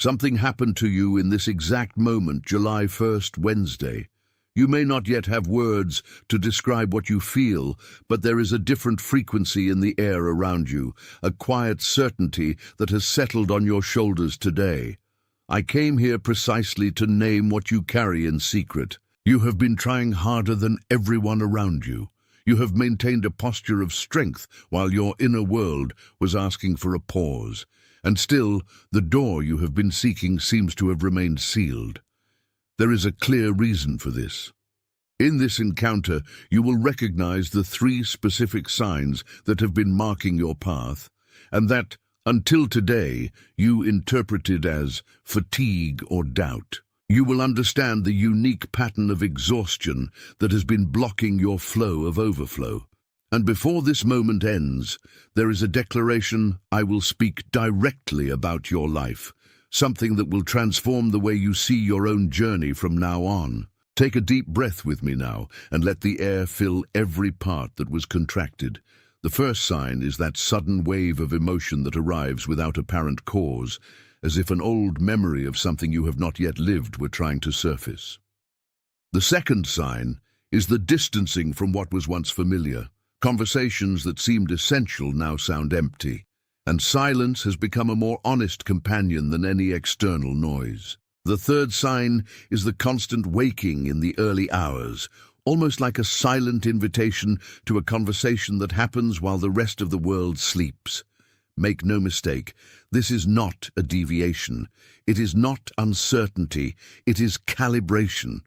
Something happened to you in this exact moment, July 1st, Wednesday. You may not yet have words to describe what you feel, but there is a different frequency in the air around you, a quiet certainty that has settled on your shoulders today. I came here precisely to name what you carry in secret. You have been trying harder than everyone around you. You have maintained a posture of strength while your inner world was asking for a pause. And still, the door you have been seeking seems to have remained sealed. There is a clear reason for this. In this encounter, you will recognize the 3 specific signs that have been marking your path, and that, until today, you interpreted as fatigue or doubt. You will understand the unique pattern of exhaustion that has been blocking your flow of overflow. And before this moment ends, there is a declaration: I will speak directly about your life, something that will transform the way you see your own journey from now on. Take a deep breath with me now, and let the air fill every part that was contracted. The first sign is that sudden wave of emotion that arrives without apparent cause, as if an old memory of something you have not yet lived were trying to surface. The second sign is the distancing from what was once familiar. Conversations that seemed essential now sound empty, and silence has become a more honest companion than any external noise. The third sign is the constant waking in the early hours, almost like a silent invitation to a conversation that happens while the rest of the world sleeps. Make no mistake, this is not a deviation. It is not uncertainty. It is calibration.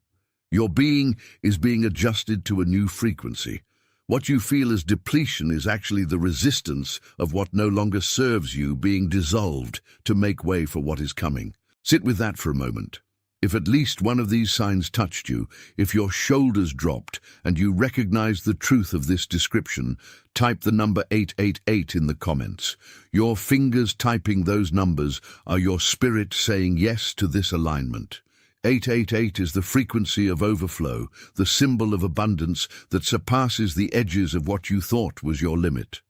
Your being is being adjusted to a new frequency. What you feel as depletion is actually the resistance of what no longer serves you being dissolved to make way for what is coming. Sit with that for a moment. If at least one of these signs touched you, if your shoulders dropped and you recognized the truth of this description, type the number 888 in the comments. Your fingers typing those numbers are your spirit saying yes to this alignment. 888 is the frequency of overflow, the symbol of abundance that surpasses the edges of what you thought was your limit.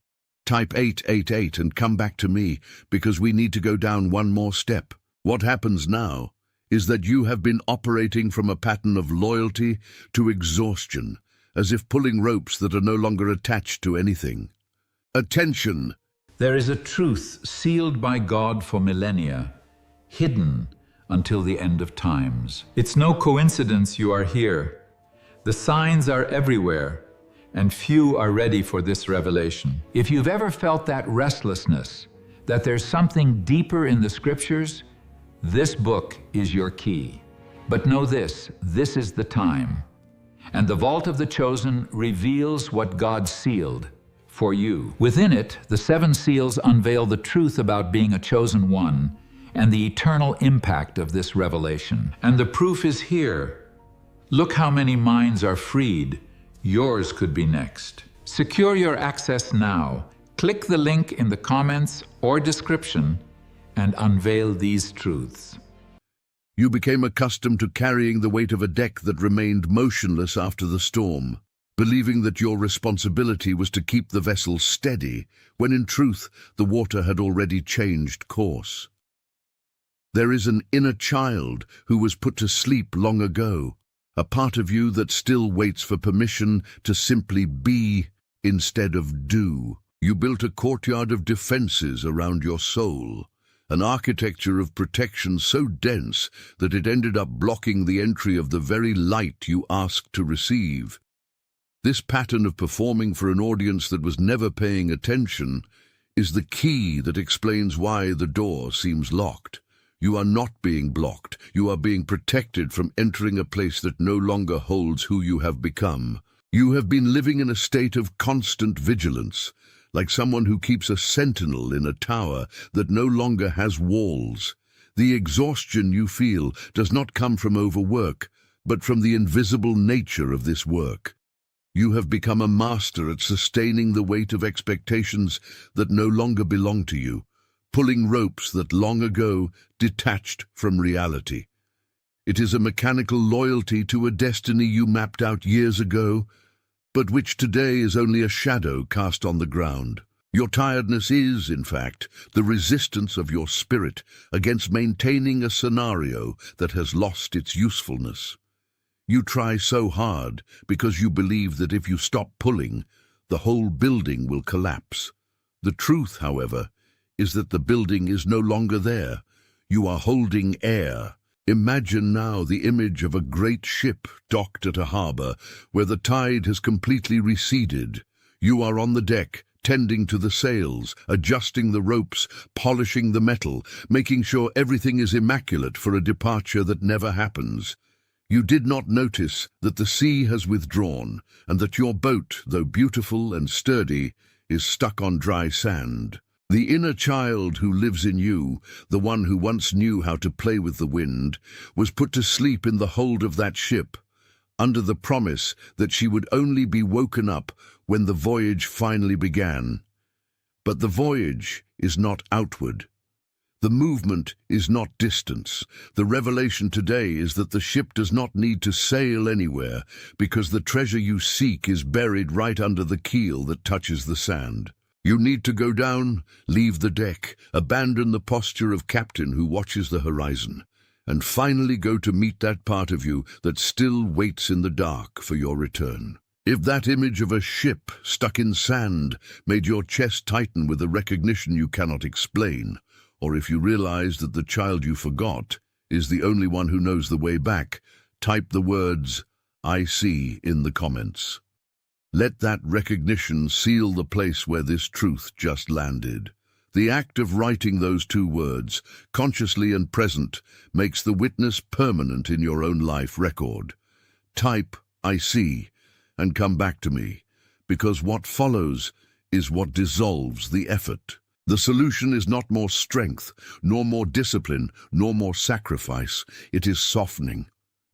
Type 888 and come back to me, because we need to go down one more step. What happens now is that you have been operating from a pattern of loyalty to exhaustion, as if pulling ropes that are no longer attached to anything. Attention! There is a truth sealed by God for millennia, hidden until the end of times. It's no coincidence you are here. The signs are everywhere, and few are ready for this revelation. If you've ever felt that restlessness, that there's something deeper in the scriptures, this book is your key. But know this is the time. And the vault of the chosen reveals what God sealed for you. Within it, the 7 seals unveil the truth about being a chosen one and the eternal impact of this revelation. And the proof is here. Look how many minds are freed. Yours could be next. Secure your access now. Click the link in the comments or description and unveil these truths. You became accustomed to carrying the weight of a deck that remained motionless after the storm, believing that your responsibility was to keep the vessel steady, when in truth the water had already changed course. There is an inner child who was put to sleep long ago, a part of you that still waits for permission to simply be instead of do. You built a courtyard of defenses around your soul, an architecture of protection so dense that it ended up blocking the entry of the very light you asked to receive. This pattern of performing for an audience that was never paying attention is the key that explains why the door seems locked. You are not being blocked. You are being protected from entering a place that no longer holds who you have become. You have been living in a state of constant vigilance, like someone who keeps a sentinel in a tower that no longer has walls. The exhaustion you feel does not come from overwork, but from the invisible nature of this work. You have become a master at sustaining the weight of expectations that no longer belong to you, pulling ropes that long ago detached from reality. It is a mechanical loyalty to a destiny you mapped out years ago, but which today is only a shadow cast on the ground. Your tiredness is, in fact, the resistance of your spirit against maintaining a scenario that has lost its usefulness. You try so hard because you believe that if you stop pulling, the whole building will collapse. The truth, however, is that the building is no longer there. You are holding air. Imagine now the image of a great ship docked at a harbor where the tide has completely receded. You are on the deck, tending to the sails, adjusting the ropes, polishing the metal, making sure everything is immaculate for a departure that never happens. You did not notice that the sea has withdrawn and that your boat, though beautiful and sturdy, is stuck on dry sand. The inner child who lives in you, the one who once knew how to play with the wind, was put to sleep in the hold of that ship, under the promise that she would only be woken up when the voyage finally began. But the voyage is not outward. The movement is not distance. The revelation today is that the ship does not need to sail anywhere because the treasure you seek is buried right under the keel that touches the sand. You need to go down, leave the deck, abandon the posture of captain who watches the horizon, and finally go to meet that part of you that still waits in the dark for your return. If that image of a ship stuck in sand made your chest tighten with a recognition you cannot explain, or if you realize that the child you forgot is the only one who knows the way back, type the words, "I see," in the comments. Let that recognition seal the place where this truth just landed. The act of writing those two words, consciously and present, makes the witness permanent in your own life record. Type, "I see," and come back to me, because what follows is what dissolves the effort. The solution is not more strength, nor more discipline, nor more sacrifice. It is softening.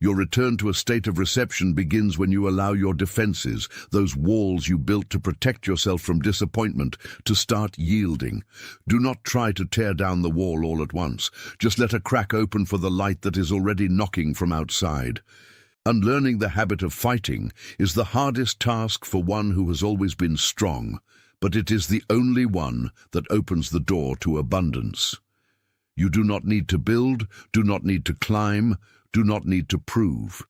Your return to a state of reception begins when you allow your defenses, those walls you built to protect yourself from disappointment, to start yielding. Do not try to tear down the wall all at once. Just let a crack open for the light that is already knocking from outside. Unlearning the habit of fighting is the hardest task for one who has always been strong, but it is the only one that opens the door to abundance. You do not need to build, do not need to climb, do not need to prove.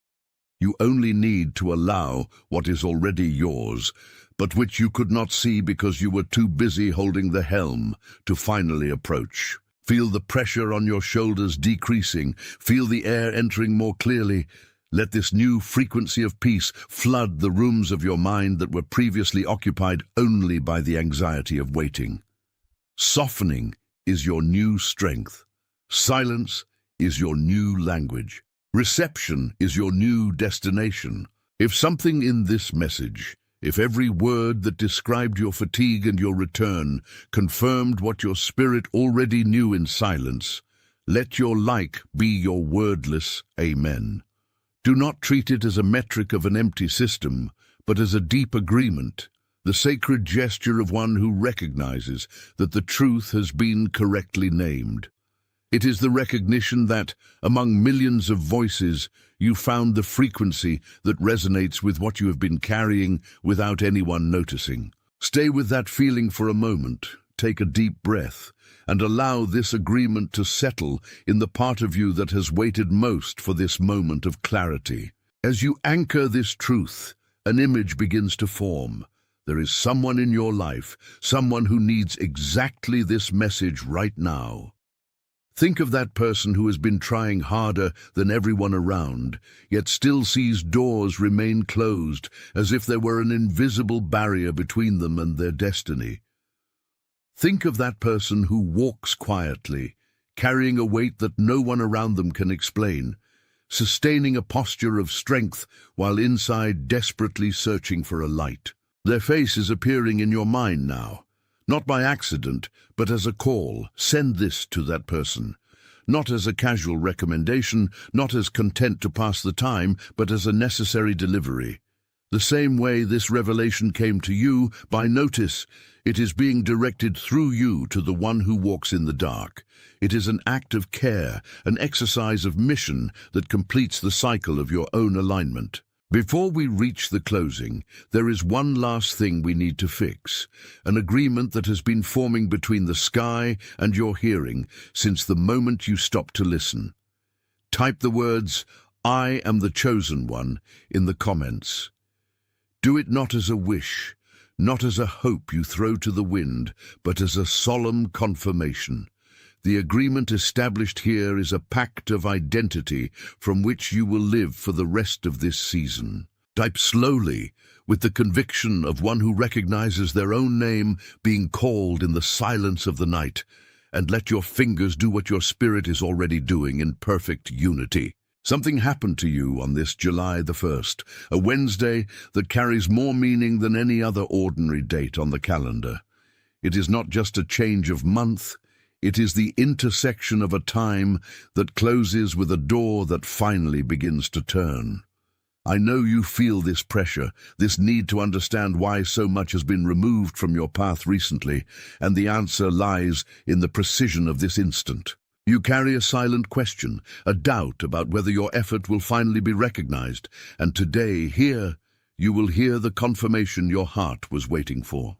You only need to allow what is already yours, but which you could not see because you were too busy holding the helm, to finally approach. Feel the pressure on your shoulders decreasing, feel the air entering more clearly. Let this new frequency of peace flood the rooms of your mind that were previously occupied only by the anxiety of waiting. Softening is your new strength. Silence is your new language. Reception is your new destination. If something in this message, if every word that described your fatigue and your return confirmed what your spirit already knew in silence, let your like be your wordless amen. Do not treat it as a metric of an empty system, but as a deep agreement, the sacred gesture of one who recognizes that the truth has been correctly named. It is the recognition that, among millions of voices, you found the frequency that resonates with what you have been carrying without anyone noticing. Stay with that feeling for a moment, take a deep breath, and allow this agreement to settle in the part of you that has waited most for this moment of clarity. As you anchor this truth, an image begins to form. There is someone in your life, someone who needs exactly this message right now. Think of that person who has been trying harder than everyone around, yet still sees doors remain closed, as if there were an invisible barrier between them and their destiny. Think of that person who walks quietly, carrying a weight that no one around them can explain, sustaining a posture of strength while inside desperately searching for a light. Their face is appearing in your mind now. Not by accident, but as a call. Send this to that person. Not as a casual recommendation, not as content to pass the time, but as a necessary delivery. The same way this revelation came to you, by notice, it is being directed through you to the one who walks in the dark. It is an act of care, an exercise of mission that completes the cycle of your own alignment. Before we reach the closing, there is one last thing we need to fix, an agreement that has been forming between the sky and your hearing since the moment you stopped to listen. Type the words, "I am the chosen one," in the comments. Do it not as a wish, not as a hope you throw to the wind, but as a solemn confirmation. The agreement established here is a pact of identity from which you will live for the rest of this season. Type slowly, with the conviction of one who recognizes their own name being called in the silence of the night, and let your fingers do what your spirit is already doing in perfect unity. Something happened to you on this July the 1st, a Wednesday that carries more meaning than any other ordinary date on the calendar. It is not just a change of month, it is the intersection of a time that closes with a door that finally begins to turn. I know you feel this pressure, this need to understand why so much has been removed from your path recently, and the answer lies in the precision of this instant. You carry a silent question, a doubt about whether your effort will finally be recognized, and today, here, you will hear the confirmation your heart was waiting for.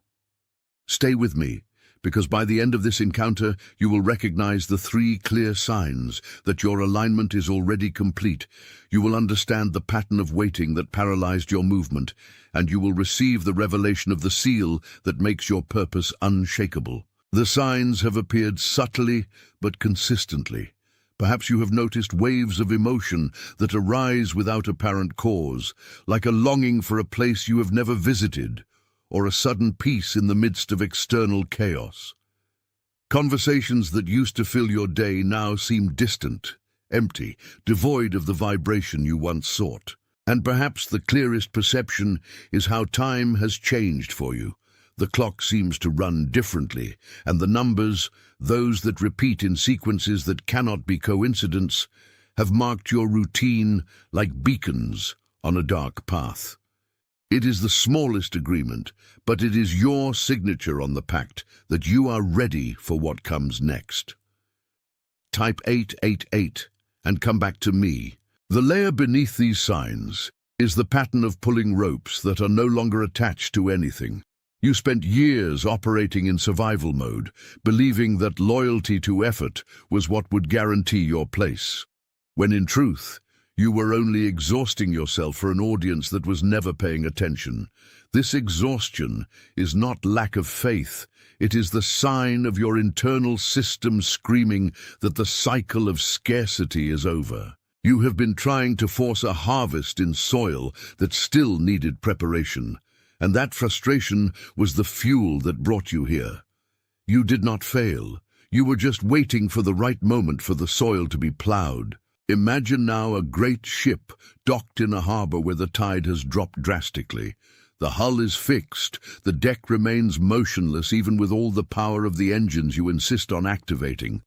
Stay with me, because by the end of this encounter, you will recognize the 3 clear signs that your alignment is already complete. You will understand the pattern of waiting that paralyzed your movement, and you will receive the revelation of the seal that makes your purpose unshakable. The signs have appeared subtly but consistently. Perhaps you have noticed waves of emotion that arise without apparent cause, like a longing for a place you have never visited, or a sudden peace in the midst of external chaos. Conversations that used to fill your day now seem distant, empty, devoid of the vibration you once sought. And perhaps the clearest perception is how time has changed for you. The clock seems to run differently, and the numbers, those that repeat in sequences that cannot be coincidence, have marked your routine like beacons on a dark path. It is the smallest agreement, but it is your signature on the pact that you are ready for what comes next. Type 888 and come back to me. The layer beneath these signs is the pattern of pulling ropes that are no longer attached to anything. You spent years operating in survival mode, believing that loyalty to effort was what would guarantee your place, when in truth, you were only exhausting yourself for an audience that was never paying attention. This exhaustion is not lack of faith. It is the sign of your internal system screaming that the cycle of scarcity is over. You have been trying to force a harvest in soil that still needed preparation, and that frustration was the fuel that brought you here. You did not fail. You were just waiting for the right moment for the soil to be plowed. Imagine now a great ship docked in a harbor where the tide has dropped drastically. The hull is fixed, the deck remains motionless even with all the power of the engines you insist on activating.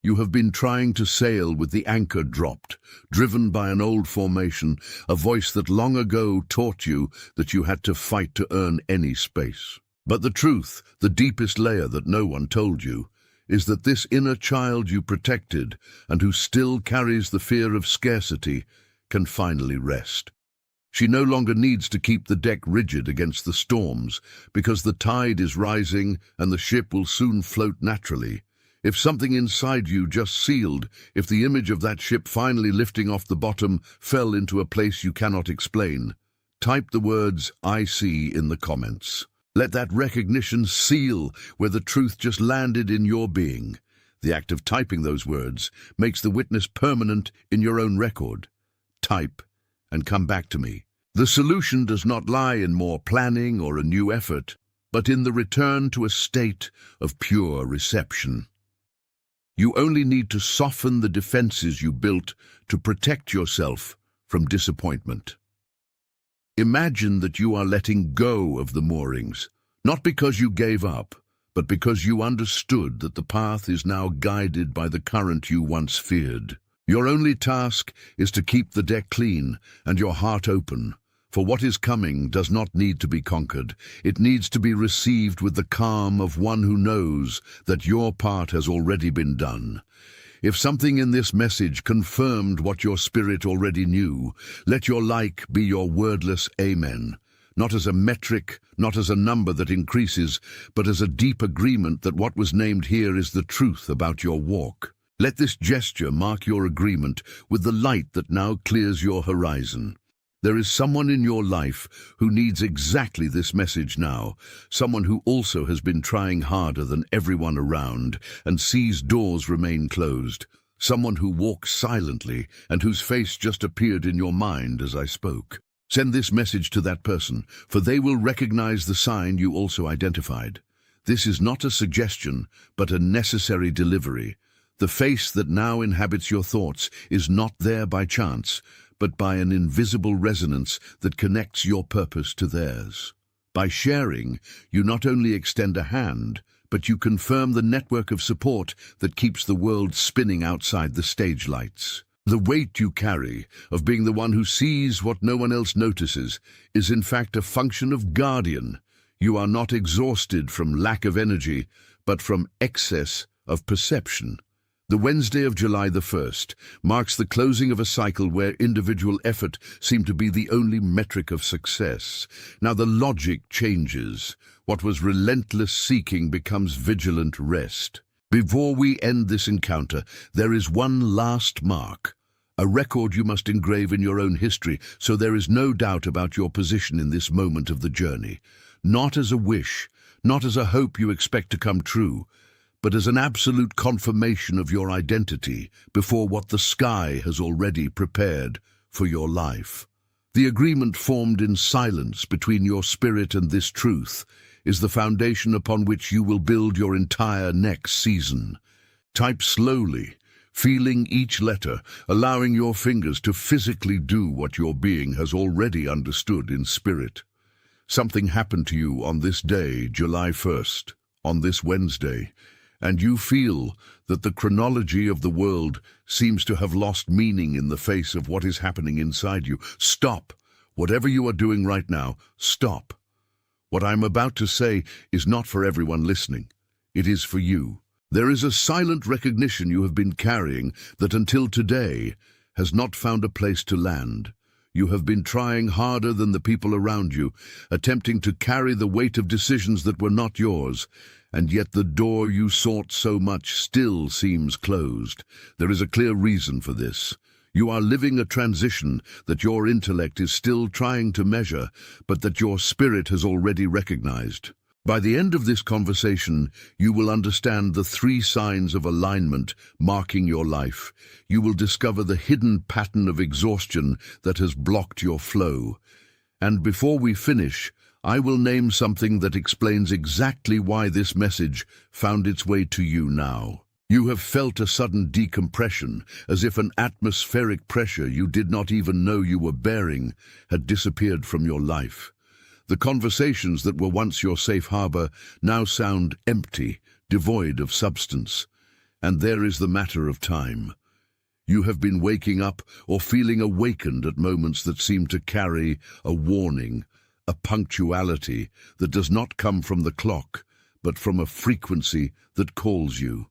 You have been trying to sail with the anchor dropped, driven by an old formation, a voice that long ago taught you that you had to fight to earn any space. But the truth, the deepest layer that no one told you, is that this inner child you protected and who still carries the fear of scarcity can finally rest. She no longer needs to keep the deck rigid against the storms because the tide is rising and the ship will soon float naturally. If something inside you just sealed, if the image of that ship finally lifting off the bottom fell into a place you cannot explain, type the words "I see" in the comments. Let that recognition seal where the truth just landed in your being. The act of typing those words makes the witness permanent in your own record. Type and come back to me. The solution does not lie in more planning or a new effort, but in the return to a state of pure reception. You only need to soften the defenses you built to protect yourself from disappointment. Imagine that you are letting go of the moorings, not because you gave up, but because you understood that the path is now guided by the current you once feared. Your only task is to keep the deck clean and your heart open, for what is coming does not need to be conquered. It needs to be received with the calm of one who knows that your part has already been done. If something in this message confirmed what your spirit already knew, let your like be your wordless amen. Not as a metric, not as a number that increases, but as a deep agreement that what was named here is the truth about your walk. Let this gesture mark your agreement with the light that now clears your horizon. There is someone in your life who needs exactly this message now, someone who also has been trying harder than everyone around and sees doors remain closed, someone who walks silently and whose face just appeared in your mind as I spoke. Send this message to that person, for they will recognize the sign you also identified. This is not a suggestion, but a necessary delivery. The face that now inhabits your thoughts is not there by chance, but by an invisible resonance that connects your purpose to theirs. By sharing, you not only extend a hand, but you confirm the network of support that keeps the world spinning outside the stage lights. The weight you carry of being the one who sees what no one else notices is in fact a function of guardian. You are not exhausted from lack of energy, but from excess of perception. The Wednesday of July the 1st marks the closing of a cycle where individual effort seemed to be the only metric of success. Now the logic changes. What was relentless seeking becomes vigilant rest. Before we end this encounter, there is one last mark, a record you must engrave in your own history, so there is no doubt about your position in this moment of the journey. Not as a wish, not as a hope you expect to come true, but as an absolute confirmation of your identity before what the sky has already prepared for your life. The agreement formed in silence between your spirit and this truth is the foundation upon which you will build your entire next season. Type slowly, feeling each letter, allowing your fingers to physically do what your being has already understood in spirit. Something happened to you on this day, July 1st, on this Wednesday, and you feel that the chronology of the world seems to have lost meaning in the face of what is happening inside you. Stop. Whatever you are doing right now, stop. What I'm about to say is not for everyone listening. It is for you. There is a silent recognition you have been carrying that until today has not found a place to land. You have been trying harder than the people around you, attempting to carry the weight of decisions that were not yours, and yet the door you sought so much still seems closed. There is a clear reason for this. You are living a transition that your intellect is still trying to measure, but that your spirit has already recognized. By the end of this conversation, you will understand the 3 signs of alignment marking your life. You will discover the hidden pattern of exhaustion that has blocked your flow. And before we finish, I will name something that explains exactly why this message found its way to you now. You have felt a sudden decompression, as if an atmospheric pressure you did not even know you were bearing had disappeared from your life. The conversations that were once your safe harbor now sound empty, devoid of substance. And there is the matter of time. You have been waking up or feeling awakened at moments that seem to carry a warning, a punctuality that does not come from the clock, but from a frequency that calls you.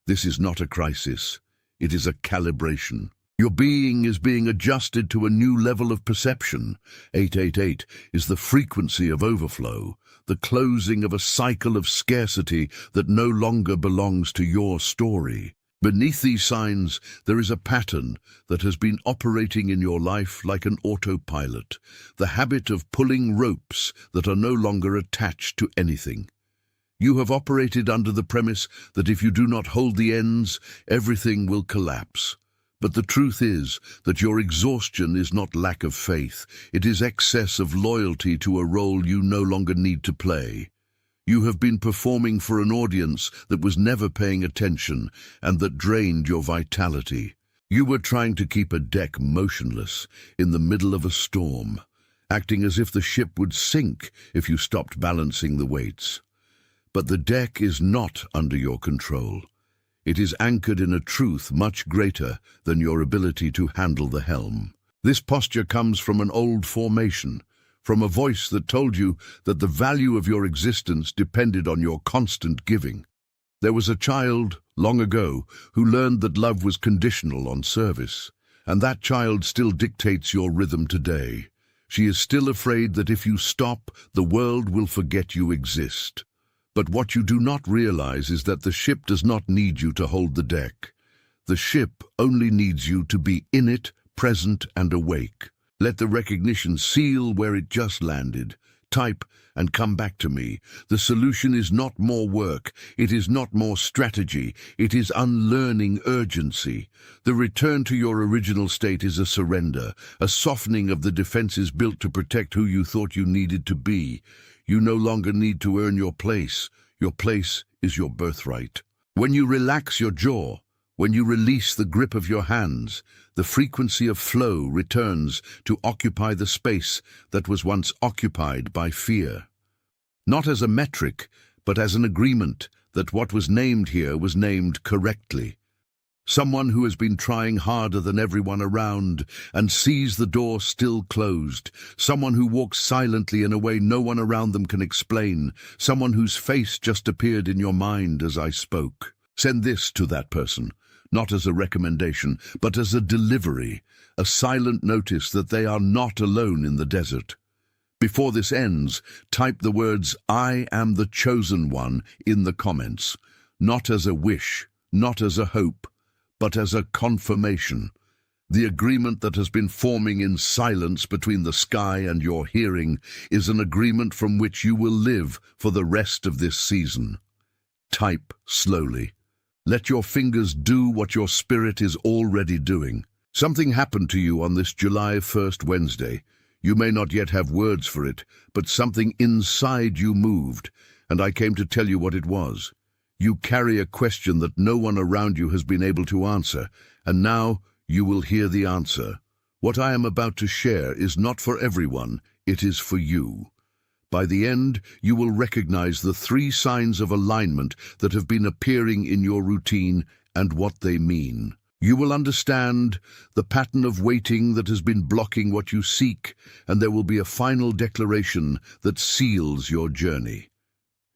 This is not a crisis. It is a calibration. Your being is being adjusted to a new level of perception. 888 is the frequency of overflow, the closing of a cycle of scarcity that no longer belongs to your story. Beneath these signs, there is a pattern that has been operating in your life like an autopilot, the habit of pulling ropes that are no longer attached to anything. You have operated under the premise that if you do not hold the ends, everything will collapse. But the truth is that your exhaustion is not lack of faith. It is excess of loyalty to a role you no longer need to play. You have been performing for an audience that was never paying attention and that drained your vitality. You were trying to keep a deck motionless in the middle of a storm, acting as if the ship would sink if you stopped balancing the weights. But the deck is not under your control. It is anchored in a truth much greater than your ability to handle the helm. This posture comes from an old formation, from a voice that told you that the value of your existence depended on your constant giving. There was a child long ago, who learned that love was conditional on service. And that child still dictates your rhythm today. She is still afraid that if you stop, the world will forget you exist. But what you do not realize is that the ship does not need you to hold the deck. The ship only needs you to be in it, present and awake. Let the recognition seal where it just landed. Type and come back to me. The solution is not more work. It is not more strategy. It is unlearning urgency. The return to your original state is a surrender, a softening of the defenses built to protect who you thought you needed to be. You no longer need to earn your place. Your place is your birthright. When you relax your jaw, when you release the grip of your hands, the frequency of flow returns to occupy the space that was once occupied by fear. Not as a metric, but as an agreement that what was named here was named correctly. Someone who has been trying harder than everyone around and sees the door still closed. Someone who walks silently in a way no one around them can explain. Someone whose face just appeared in your mind as I spoke. Send this to that person, not as a recommendation, but as a delivery, a silent notice that they are not alone in the desert. Before this ends, type the words, "I am the chosen one," in the comments, not as a wish, not as a hope, but as a confirmation. The agreement that has been forming in silence between the sky and your hearing is an agreement from which you will live for the rest of this season. Type slowly. Let your fingers do what your spirit is already doing. Something happened to you on this July 1st Wednesday. You may not yet have words for it, but something inside you moved, and I came to tell you what it was. You carry a question that no one around you has been able to answer, and now you will hear the answer. What I am about to share is not for everyone, it is for you. By the end, you will recognize the 3 signs of alignment that have been appearing in your routine and what they mean. You will understand the pattern of waiting that has been blocking what you seek, and there will be a final declaration that seals your journey.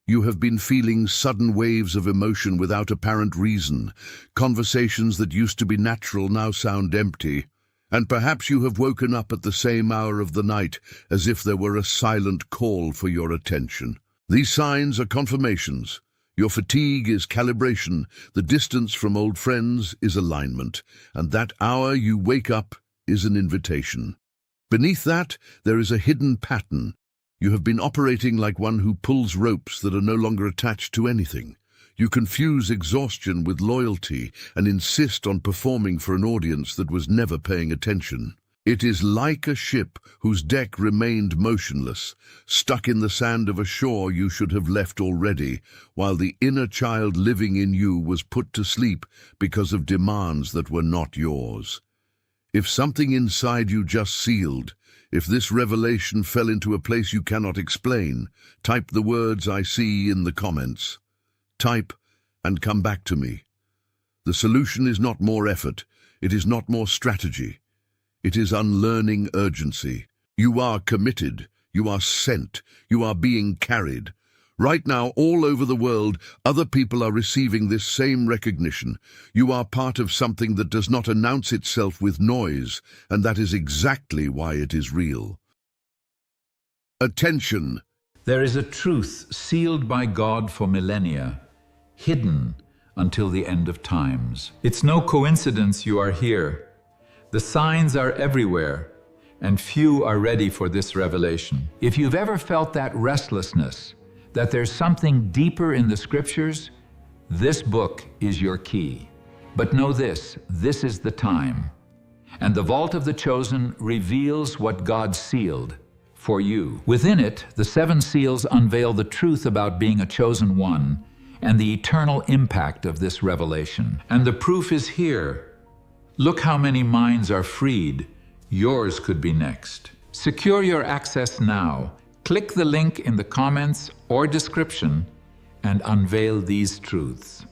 You have been feeling sudden waves of emotion without apparent reason. Conversations that used to be natural now sound empty. And perhaps you have woken up at the same hour of the night as if there were a silent call for your attention. These signs are confirmations. Your fatigue is calibration, the distance from old friends is alignment, and that hour you wake up is an invitation. Beneath that, there is a hidden pattern. You have been operating like one who pulls ropes that are no longer attached to anything. You confuse exhaustion with loyalty and insist on performing for an audience that was never paying attention. It is like a ship whose deck remained motionless, stuck in the sand of a shore you should have left already, while the inner child living in you was put to sleep because of demands that were not yours. If something inside you just sealed, if this revelation fell into a place you cannot explain, type the words I see in the comments. Type and come back to me. The solution is not more effort. It is not more strategy. It is unlearning urgency. You are committed. You are sent. You are being carried. Right now, all over the world, other people are receiving this same recognition. You are part of something that does not announce itself with noise, and that is exactly why it is real. Attention! There is a truth sealed by God for millennia, hidden until the end of times. It's no coincidence you are here. The signs are everywhere, and few are ready for this revelation. If you've ever felt that restlessness, that there's something deeper in the scriptures, this book is your key. But know this is the time. And the vault of the chosen reveals what God sealed for you. Within it, the 7 seals unveil the truth about being a chosen one and the eternal impact of this revelation. And the proof is here. Look how many minds are freed. Yours could be next. Secure your access now. Click the link in the comments or description and unveil these truths.